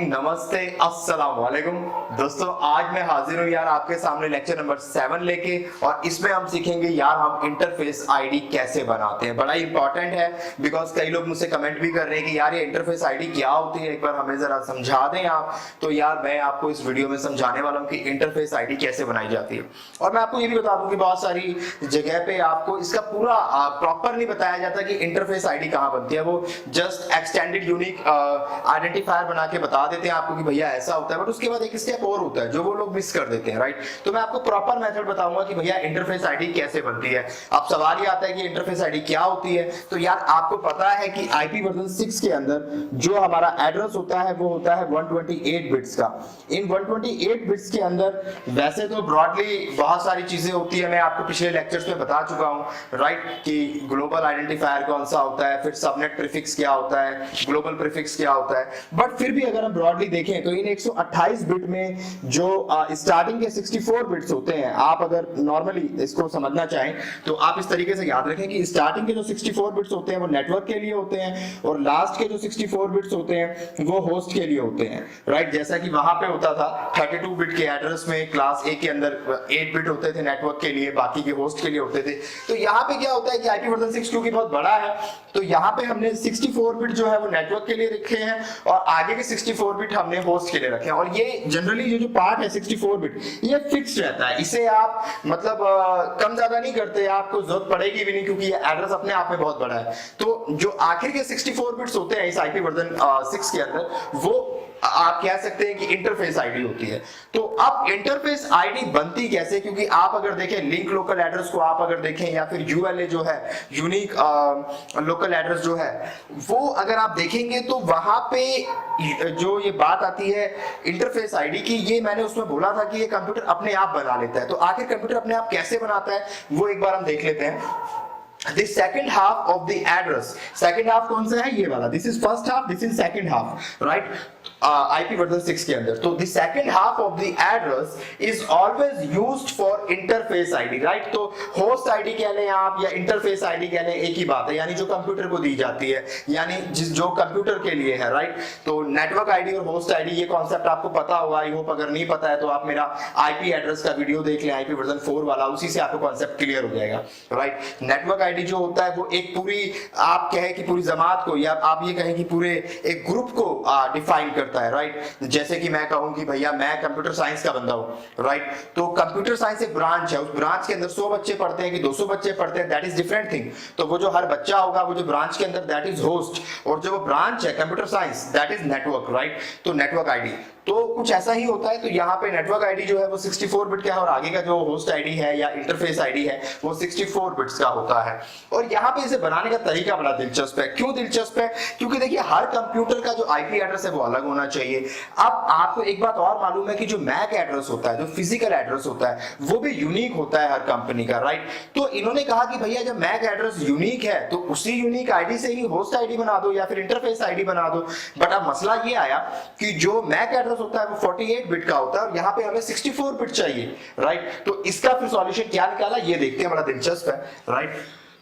Morning, नमस्ते, अस्सलाम वालेकुम। दोस्तों आज मैं हाजिर हूँ यार आपके सामने लेक्चर नंबर 7 लेके, और इसमें हम सीखेंगे यार हम इंटरफेस आईडी कैसे बनाते हैं। बड़ा इंपॉर्टेंट है बिकॉज कई लोग मुझसे कमेंट भी कर रहे हैं कि यार ये इंटरफेस आईडी क्या होती है, एक बार हमें जरा समझा दें आप। तो यार मैं आपको इस वीडियो में समझाने वाला हूँ कि इंटरफेस आईडी कैसे बनाई जाती है। और मैं आपको ये भी बता दूं कि बहुत सारी जगह पे आपको इसका पूरा प्रॉपर नहीं बताया जाता कि इंटरफेस आईडी कहाँ बनती है। वो जस्ट एक्सटेंडेड यूनिक आइडेंटिफायर बना के बता देते हैं आपको कि भैया ऐसा होता है, बट उसके बाद एक स्टेप और होता है जो वो लोग मिस कर देते हैं, राइट। तो मैं आपको प्रॉपर मेथड बताऊंगा कि भैया इंटरफेस आईडी कैसे बनती है। अब सवाल ये आता है कि इंटरफेस आईडी क्या होती है। तो यार आपको पता है कि आईपी वर्जन 6 के अंदर जो हमारा एड्रेस होता है वो होता है 128 बिट्स का। इन 128 बिट्स के अंदर वैसे तो ब्रॉडली बहुत सारी चीजें होती है, मैं आपको पिछले लेक्चर्स में बता चुका हूं, राइट, कि ग्लोबल आइडेंटिफायर कौन सा होता है, फिर सबनेट प्रीफिक्स क्या होता है, ग्लोबल प्रीफिक्स क्या होता है। बट फिर भी अगर हम ब्रॉडली देखें तो इन 128 बिट में जो स्टार्टिंग के 64 बिट्स होते हैं, आप अगर नॉर्मली इसको समझना चाहें तो आप इस तरीके से याद रखें कि स्टार्टिंग के जो 64 बिट्स होते हैं वो नेटवर्क के लिए होते हैं, और लास्ट के जो 64 बिट्स होते हैं वो होस्ट के लिए होते हैं, राइट। जैसा कि वहां पे होता था 32 बिट के एड्रेस में क्लास ए के अंदर 8 बिट होते थे नेटवर्क के लिए, बाकी के होस्ट के लिए होते थे। तो यहाँ पे क्या होता है कि आईपी वर्जन 6 क्योंकि बहुत बड़ा है तो यहाँ पे हमने 64 बिट जो है वो नेटवर्क के लिए रखे हैं, और आगे के 64 बिट हमने होस्ट के लिए रखे हैं। और ये जनरली जो पार्ट है 64 बिट ये फिक्स रहता है, इसे आप मतलब कम ज्यादा नहीं करते, आपको जरूरत पड़ेगी भी नहीं क्योंकि ये एड्रेस अपने आप में बहुत बड़ा है। तो जो आखिर के 64 बिट्स होते हैं इस आईपी वर्जन 6 के अंदर वो आप कह सकते हैं कि इंटरफेस आईडी होती है। तो अब इंटरफेस आईडी बनती कैसे, क्योंकि आप अगर देखें लिंक लोकल एड्रेस को आप अगर देखें या फिर यूएलए जो है यूनिक लोकल एड्रेस जो है वो अगर आप देखेंगे तो वहां पे जो ये बात आती है इंटरफेस आईडी की, ये मैंने उसमें बोला था कि ये कंप्यूटर अपने आप बना लेता है। तो आखिर कंप्यूटर अपने आप कैसे बनाता है वो एक बार हम देख लेते हैं। The second half of the address, second half कौन सा है, ये वाला, this is first half, this is second half, right, IP version 6 के अंदर। तो the second half of the address is always used for interface ID, right। तो host ID कह लें आप या interface ID कह लें, एक ही बात है, यानी जो कंप्यूटर को दी जाती है, यानी जो कंप्यूटर के लिए है, राइट। तो नेटवर्क आईडी और होस्ट आईडी ये कॉन्सेप्ट आपको पता होगा, आई होप। अगर नहीं पता है तो आप मेरा आईपी एड्रेस का वीडियो देख लें, आईपी वर्जन 4 वाला, उसी से आपको कॉन्सेप्ट क्लियर हो जाएगा, राइट। नेटवर्क आईडी जो होता है वो एक पूरी, आप कहें कि पूरी जमात को, या आप ये कहें कि पूरे एक ग्रुप को डिफाइन करता है, राइट। जैसे कि मैं कहूं कि भैया मैं कंप्यूटर साइंस का बंदा हूं, राइट। तो कंप्यूटर साइंस एक ब्रांच है, उस ब्रांच के अंदर 100 बच्चे पढ़ते हैं कि 200 बच्चे पढ़ते हैं, दैट इज डिफरेंट थिंग। तो वो जो हर बच्चा होगा वो जो ब्रांच के अंदर, दैट इज होस्ट, और जो वो ब्रांच है computer science, that is network, right. तो नेटवर्क आईडी तो कुछ ऐसा ही होता है। तो यहाँ पे नेटवर्क आईडी जो है वो 64 बिट का है, और आगे का जो होस्ट आईडी है या इंटरफेस आईडी है वो 64 बिट्स का होता है। और यहाँ पे इसे बनाने का तरीका बड़ा दिलचस्प है। क्यों दिलचस्प है, क्योंकि देखिए हर कंप्यूटर का जो आईपी एड्रेस है वो अलग होना चाहिए। अब आपको एक बात और मालूम है कि जो मैक एड्रेस होता है, जो फिजिकल एड्रेस होता है, वो भी यूनिक होता है हर कंपनी का, राइट। तो इन्होंने कहा कि भैया जब मैक एड्रेस यूनिक है तो उसी यूनिक आईडी से ही होस्ट आईडी बना दो या फिर इंटरफेस आईडी बना दो। बट अब मसला ये आया कि जो मैक एड्रेस होता है वो 48 बिट का होता है, और यहाँ पे हमें 64 बिट चाहिए, राइट। तो इसका फिर सॉल्यूशन क्या निकाला ये देखते हैं, बड़ा दिलचस्प है, राइट।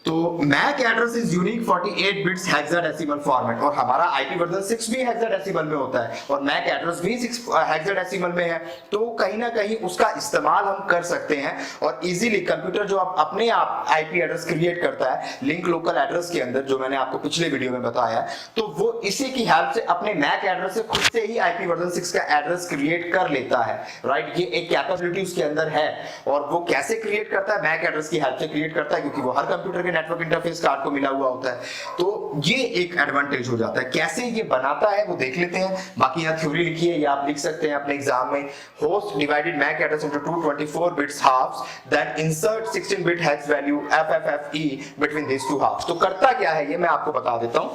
तो MAC address is unique 48 bits hexadecimal format, और हमारा आईपी वर्जन 6 भी हेक्साडेसिमल में होता है और मैक एड्रेस भी हेक्साडेसिमल में है। तो कहीं ना कहीं उसका इस्तेमाल हम कर सकते हैं, और इजीली कंप्यूटर जो अपने आप आईपी एड्रेस क्रिएट करता है लिंक लोकल एड्रेस के अंदर, जो मैंने आपको पिछले वीडियो में बताया, तो वो इसी की हेल्प से अपने मैक एड्रेस से खुद से ही आईपी वर्जन 6 का एड्रेस क्रिएट कर लेता है, राइट। ये एक कैपेबिलिटी उसके अंदर है, और वो कैसे क्रिएट करता है, मैक एड्रेस की हेल्प से क्रिएट करता है, क्योंकि वो हर कंप्यूटर के नेटवर्क इंटरफेस कार्ड को मिला हुआ होता है। तो ये एक एडवांटेज हो जाता है। कैसे ये बनाता है वो देख लेते हैं। बाकी यहाँ थ्योरी लिखी है, ये आप लिख सकते हैं अपने एग्जाम में। Host divided MAC address into 224 bits halves, then insert 16 bit hex value FFFE between these two halves. तो करता क्या है ये मैं आपको बता देता हूं।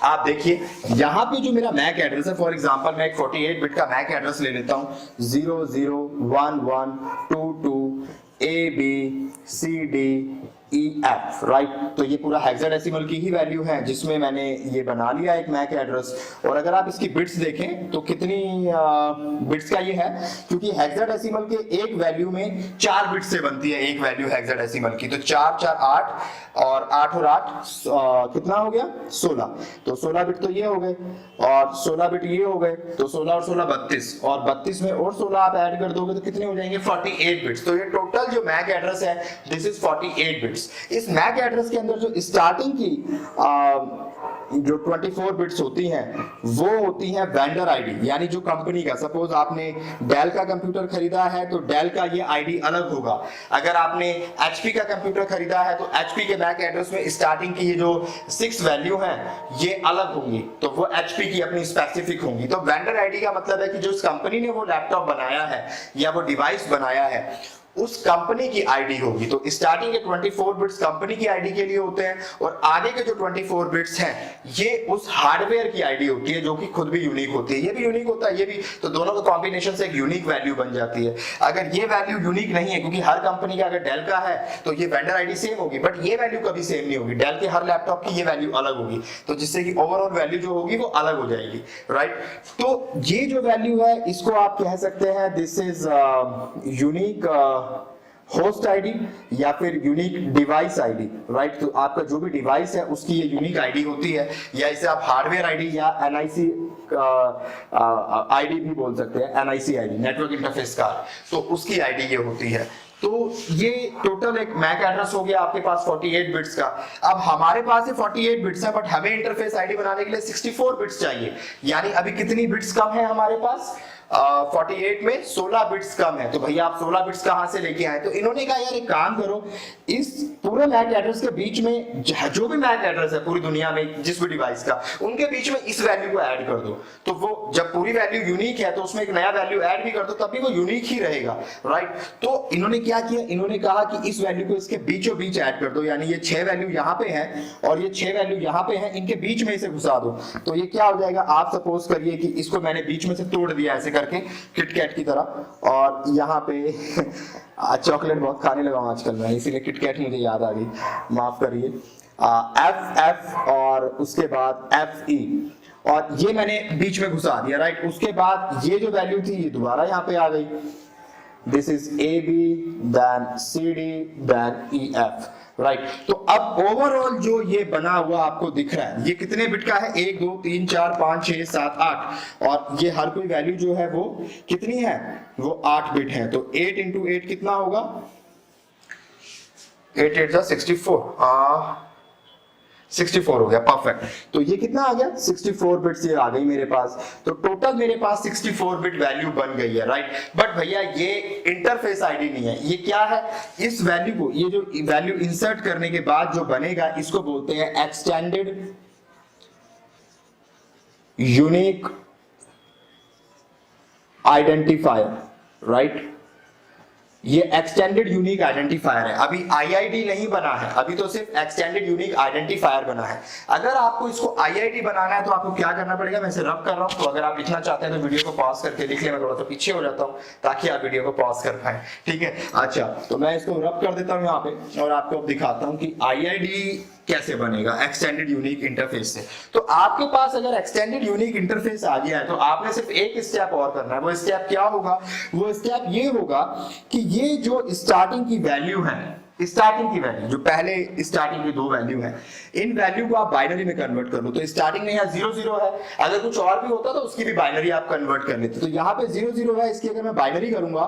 आप देखिए यहां पे जो मेरा मैक एड्रेस है, फॉर एग्जांपल मैं एक 48 बिट का मैक एड्रेस ले लेता हूं, 001122 ABCD EF, राइट। तो ये पूरा हेक्साडेसिमल की ही वैल्यू है जिसमें मैंने ये बना लिया एक मैक एड्रेस। और अगर आप इसकी बिट्स देखें तो कितनी बिट्स का ये है, क्योंकि हेक्साडेसिमल के एक वैल्यू में 4 बिट्स से बनती है एक वैल्यू हेक्साडेसिमल की। तो 4 4 8 और 8 और 8 कितना हो गया 16। तो 16 बिट तो ये हो गए और 16 बिट ये हो गए, तो 16 और 16 32, और 32 में और 16 आप ऐड कर दोगे तो कितने हो जाएंगे 48 बिट्स। तो ये टोटल जो मैक एड्रेस है दिस इज 48 बिट्स। इस मैक एड्रेस के अंदर जो स्टार्टिंग की जो 24 बिट्स होती हैं वो होती हैं वेंडर आईडी, यानी जो कंपनी का, सपोज आपने डेल का कंप्यूटर खरीदा है तो डेल का ये आईडी अलग होगा। अगर आपने एचपी का कंप्यूटर खरीदा है तो एचपी के मैक एड्रेस में स्टार्टिंग की ये जो 6 वैल्यू हैं ये अलग होंगी, तो वो एचपी की अपनी स्पेसिफिक होंगी। तो वेंडर आईडी का मतलब है कि जो कंपनी ने वो लैपटॉप बनाया है या वो डिवाइस बनाया है उस कंपनी की आईडी होगी। तो स्टार्टिंग के 24 बिट्स कंपनी की आईडी के लिए होते हैं और आगे के जो 24 बिट्स हैं ये उस हार्डवेयर की आईडी होती है जो कि खुद भी यूनिक होती है। ये भी यूनिक होता है, ये भी, तो दोनों का कॉम्बिनेशन से एक यूनिक वैल्यू बन जाती है। अगर ये वैल्यू यूनिक नहीं है, क्योंकि हर कंपनी का अगर डेल का है तो ये वेंडर आईडी सेम होगी, बट ये वैल्यू कभी सेम नहीं होगी। डेल के हर लैपटॉप की ये वैल्यू अलग होगी, तो जिससे कि ओवरऑल वैल्यू जो होगी वो अलग हो जाएगी, राइट। तो ये जो वैल्यू है इसको आप कह सकते हैं this is unique host ID या फिर यूनिक डिवाइस आईडी, राइट। तो आपका जो भी डिवाइस है उसकी ये यूनिक आईडी होती है, या इसे आप हार्डवेयर आईडी या एनआईसी आईडी भी बोल सकते हैं, NIC ID, network interface card, तो उसकी आईडी ये होती है। तो ये टोटल एक मैक एड्रेस हो गया आपके पास 48 बिट्स का। अब हमारे पास ये 48 बिट्स है, बट हमें इंटरफेस आईडी बनाने के लिए 64 बिट्स चाहिए, यानी अभी कितनी बिट्स कम है हमारे पास 48 में 16 बिट्स कम है। तो भैया आप 16 बिट्स कहां से लेके आए? तो इन्होंने कहा यार एक काम करो, इस पूरे मैक एड्रेस के बीच में जो भी मैक एड्रेस है पूरी दुनिया में जिस भी डिवाइस का, उनके बीच में इस वैल्यू को ऐड कर दो। तो वो जब पूरी वैल्यू यूनिक है तो उसमें एक नया वैल्यू ऐड भी कर दो, तभी वो यूनिक ही रहेगा, राइट। तो इन्होंने क्या किया, इन्होंने कहा कि इस वैल्यू को इसके बीचों बीच ऐड कर दो, यानी ये 6 वैल्यू यहाँ पे है और ये 6 वैल्यू यहाँ पे है, इनके बीच में इसे घुसा दो। तो ये क्या हो जाएगा, आप सपोज करिए कि इसको मैंने बीच में से तोड़ दिया ऐसे करके किटकैट की तरह, और यहाँ पे चॉकलेट बहुत खाने लगा हूं आजकल मैं, इसीलिए किटकैट मुझे याद आ गई, माफ करिए। एफ एफ और उसके बाद एफ ई, और ये मैंने बीच में घुसा दिया, राइट। उसके बाद ये जो वैल्यू थी ये दोबारा यहाँ पे आ गई, this is A B then C D then E F, right. तो अब ओवरऑल जो ये बना हुआ आपको दिख रहा है ये कितने बिट का है, 1 2 3 4 5 6 7 8, और ये हर कोई वैल्यू जो है वो कितनी है, वो 8 बिट है। तो 8 इंटू 8 कितना होगा, 8 8 जा 64, 64 हो गया, परफेक्ट। तो ये कितना आ गया 64 बिट्स ये आ गई मेरे पास। तो टोटल मेरे पास 64 बिट वैल्यू बन गई है, राइट। बट भैया ये इंटरफेस आईडी नहीं है, ये क्या है, इस वैल्यू को, ये जो वैल्यू इंसर्ट करने के बाद जो बनेगा इसको बोलते हैं एक्सटेंडेड यूनिक आइडेंटिफायर, राइट। ये एक्सटेंडेड यूनिक आइडेंटिफायर है, अभी आईआईडी नहीं बना है, अभी तो सिर्फ एक्सटेंडेड यूनिक आइडेंटिफायर बना है। अगर आपको इसको आईआईडी बनाना है तो आपको क्या करना पड़ेगा, मैं इसे रब कर रहा हूं, तो अगर आप लिखना चाहते हैं तो वीडियो को पॉज करके लिख ले, मैं थोड़ा सा पीछे हो जाता हूं ताकि आप वीडियो को पॉज कर पाए, ठीक है। अच्छा, तो मैं इसको रब कर देता हूं यहाँ पे और आपको अब दिखाता हूं कि आईआईडी कैसे बनेगा एक्सटेंडेड यूनिक इंटरफेस से। तो आपके पास अगर एक्सटेंडेड यूनिक इंटरफेस आ गया है तो आपने सिर्फ एक स्टेप और करना है। वो स्टेप क्या होगा, वो स्टेप ये होगा कि ये जो स्टार्टिंग की वैल्यू है, स्टार्टिंग की वैल्यू जो पहले स्टार्टिंग की 2 वैल्यू है, इन वैल्यू को आप बाइनरी में कन्वर्ट कर लो। तो स्टार्टिंग में यहाँ 0 0 है, अगर कुछ और भी होता तो उसकी भी बाइनरी आप कन्वर्ट कर लेते। तो यहाँ पे 0 0 है, इसकी अगर मैं बाइनरी करूंगा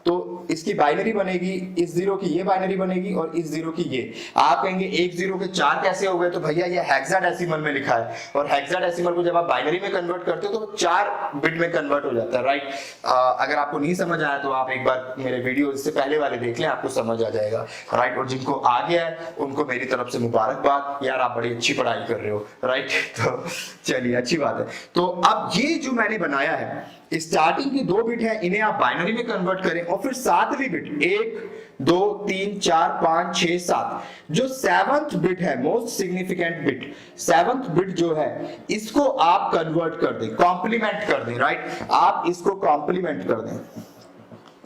तो इसकी बाइनरी बनेगी, इस 0 की ये बाइनरी बनेगी और इस 0 की ये। आप कहेंगे 1 0 के 4 कैसे हो गए, तो भैया ये हेक्साडेसिमल में लिखा है, और हेक्साडेसिमल को जब आप बाइनरी में कन्वर्ट करते हो तो 4 बिट में कन्वर्ट हो जाता है, राइट। अगर आपको नहीं समझ आया तो आप एक बार मेरे वीडियो इससे पहले वाले देख लें, आपको समझ आ जाएगा, राइट। और जिनको आ गया है उनको मेरी तरफ से मुबारकबाद, यार आप बड़ी अच्छी पढ़ाई कर रहे हो, राइट। तो चलिए अच्छी बात है। तो अब ये जो मैंने बनाया है स्टार्टिंग की 2 बिट है, इन्हें आप बाइनरी में कन्वर्ट करें, और फिर 7वीं बिट 1 2 3 4 5 6 7, जो 7th बिट है most significant bit, 7th bit जो है इसको आप कन्वर्ट कर दें, कॉम्प्लीमेंट कर दें, राइट। आप इसको कॉम्प्लीमेंट कर दें,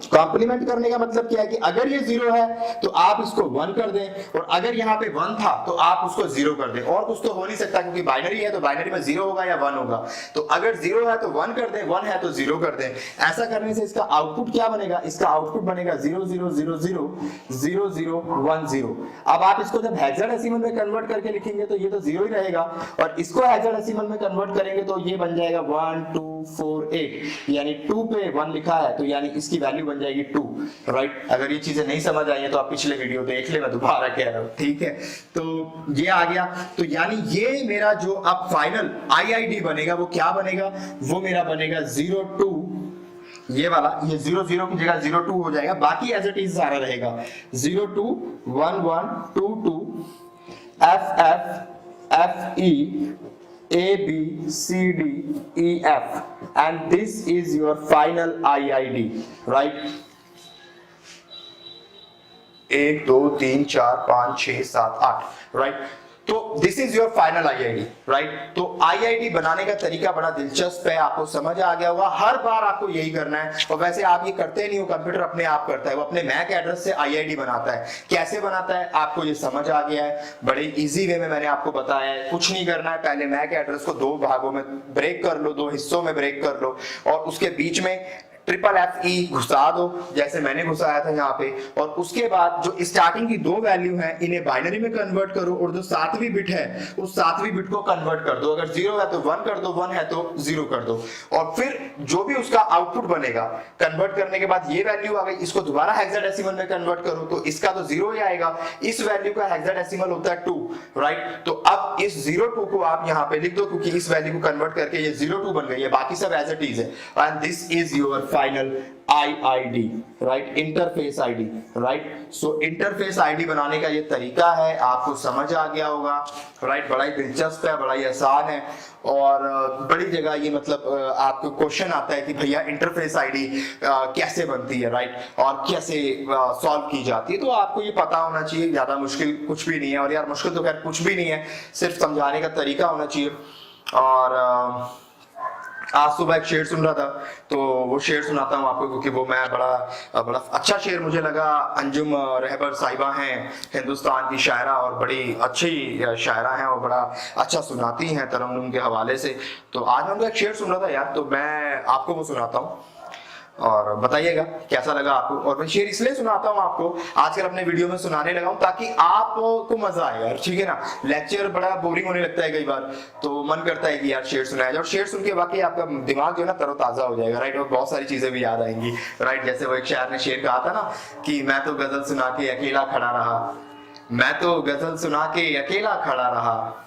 कॉम्प्लीमेंट करने का मतलब क्या है कि अगर ये 0 है तो आप इसको 1 कर दें, और अगर यहाँ पे 1 था तो आप उसको 0 कर दें। और कुछ तो हो नहीं सकता क्योंकि बाइनरी है, तो बाइनरी में 0 होगा या 1 होगा। तो अगर 0 है तो 1 कर दें, 1 है तो 0 कर दें। ऐसा करने से इसका आउटपुट क्या बनेगा? इसका आउटपुट बनेगा 0 0 0 0 0 0 1 0। अब आप इसको जब हेक्साडेसिमल में कन्वर्ट करके लिखेंगे तो ये तो 0 ही रहेगा, और इसको हेक्साडेसिमल में कन्वर्ट करेंगे तो ये बन जाएगा 1 2 4 8, यानी 2 पे 1 लिखा है तो यानी इसकी वैल्यू बन जाएगी 2, राइट। अगर ये चीजें नहीं समझ आई है तो आप पिछले वीडियो देख ले, मैं दोबारा कह रहा हूं, ठीक है। तो ये आ गया, तो यानी ये मेरा जो अब फाइनल आईआईडी बनेगा वो क्या बनेगा? वो मेरा बनेगा 02, ये वाला, ये 0 0 की जगह 02 हो जाएगा, बाकी एज इट इज सारा रहेगा 02 1 1 2 2 F F F E A B C D E F, and this is your final IID, right? 1 2 3 4 5 6 7 8, right. तो this is your final IID, right. तो आईआईडी बनाने का तरीका बड़ा दिलचस्प है, आपको समझ आ गया होगा। हर बार आपको यही करना है, और वैसे आप ये करते नहीं हो, कंप्यूटर अपने आप करता है, वो अपने मैक एड्रेस से आईआईडी बनाता है। कैसे बनाता है आपको ये समझ आ गया है, बड़े इजी वे में मैंने आपको बताया है। कुछ नहीं करना है, पहले मैक एड्रेस को 2 भागों में ब्रेक कर लो, 2 हिस्सों में ब्रेक कर लो, और उसके बीच में FFE घुसा दो, जैसे मैंने घुसाया था यहाँ पे। और उसके बाद जो स्टार्टिंग की 2 वैल्यू है इन्हें बाइनरी में कन्वर्ट करो, और जो 7वीं बिट है उस 7वीं बिट को कन्वर्ट कर दो। अगर 0 है तो 1 कर दो, 1 है तो 0 कर दो, और फिर जो भी उसका आउटपुट बनेगा कन्वर्ट करने के बाद ये वैल्यू आ गई, इसको दोबारा हेक्साडेसिमल में कन्वर्ट करो तो इसका तो 0 ही आएगा। इस वैल्यू का हेक्साडेसिमल होता है 2, राइट। तो अब इस 02 को आप यहाँ पे लिख दो, क्योंकि इस वैल्यू को कन्वर्ट करके ये 02 बन गई है, बाकी सब एज इट इज है। And this is your final IID, right, interface ID, right. So interface ID बनाने का ये तरीका है, आपको समझ आ गया होगा, राइट। बड़ा ही दिलचस्प है, बड़ा ही आसान है, और बड़ी जगह ये मतलब आपको क्वेश्चन आता है कि भैया इंटरफेस आईडी कैसे बनती है, राइट, और कैसे सॉल्व की जाती है। तो आपको ये पता होना चाहिए, ज्यादा मुश्किल कुछ भी नहीं है। और यार मुश्किल तो खैर कुछ भी नहीं है, सिर्फ समझाने का तरीका होना चाहिए। और आज सुबह एक शेर सुन रहा था, तो वो शेर सुनाता हूँ आपको, क्योंकि वो मैं बड़ा अच्छा शेर मुझे लगा। अंजुम रहबर साहिबा हैं हिंदुस्तान की शायरा, और बड़ी अच्छी शायरा हैं, और बड़ा अच्छा सुनाती हैं तरन्नुम के हवाले से। तो आज मैं उनका एक शेर सुन रहा था यार, तो मैं आपको वो सुनाता हूँ, और बताइएगा कैसा लगा आपको। और मैं शेर इसलिए सुनाता हूँ आपको, आजकल अपने वीडियो में सुनाने लगा हूँ ताकि आपको मजा आए यार, ठीक है ना। लेक्चर बड़ा बोरिंग होने लगता है कई बार, तो मन करता है कि यार शेर सुनाया जाए, और शेर सुन के वाकई आपका दिमाग जो है ना तरोताजा हो जाएगा, राइट। और बहुत सारी चीजें भी याद आएंगी, राइट। जैसे वो एक शायर ने शेर कहा था ना कि मैं तो गजल सुना के अकेला खड़ा रहा, मैं तो गजल सुना के अकेला खड़ा रहा,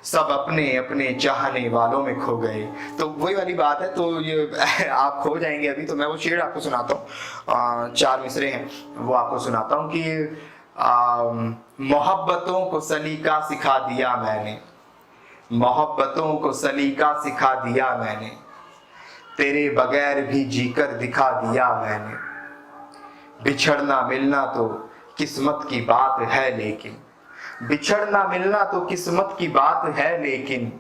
सब अपने अपने चाहने वालों में खो गए। तो वही वाली बात है, तो ये आप खो जाएंगे अभी। तो मैं वो शेर आपको सुनाता हूँ, 4 मिसरे हैं, वो आपको सुनाता हूँ कि मोहब्बतों को सलीका सिखा दिया मैंने, मोहब्बतों को सलीका सिखा दिया मैंने, तेरे बगैर भी जीकर दिखा दिया मैंने, बिछड़ना मिलना तो किस्मत की बात है लेकिन, बिछड़ना मिलना तो किस्मत की बात है लेकिन,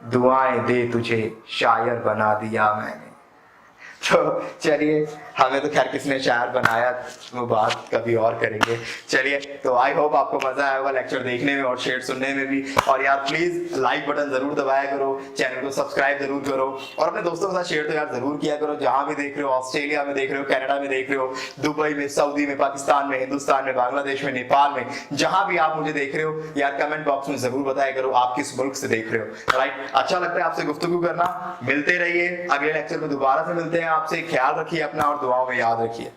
दुआएं दे तुझे शायर बना दिया मैंने। तो चलिए, हमें तो खैर किसने शायर बनाया, वो बात कभी और करेंगे। चलिए, तो आई होप आपको मजा आया होगा लेक्चर देखने में और शेर सुनने में भी। और यार प्लीज लाइक बटन जरूर दबाया करो, चैनल को सब्सक्राइब जरूर करो, और अपने दोस्तों के साथ शेयर तो यार जरूर किया करो। जहां भी देख रहे हो, ऑस्ट्रेलिया में देख रहे हो, कनाडा में देख रहे हो, दुबई में, सऊदी में, पाकिस्तान में, हिंदुस्तान में, बांग्लादेश में, नेपाल में, जहां भी आप मुझे देख रहे हो यार, कमेंट बॉक्स में जरूर बताया करो आप किस मुल्क से देख रहे हो, राइट। अच्छा लगता है आपसे गुफ्तगू करना। मिलते रहिए, अगले लेक्चर में दोबारा से मिलते हैं आपसे। ख्याल रखिए अपना और दुआओं में याद रखिए।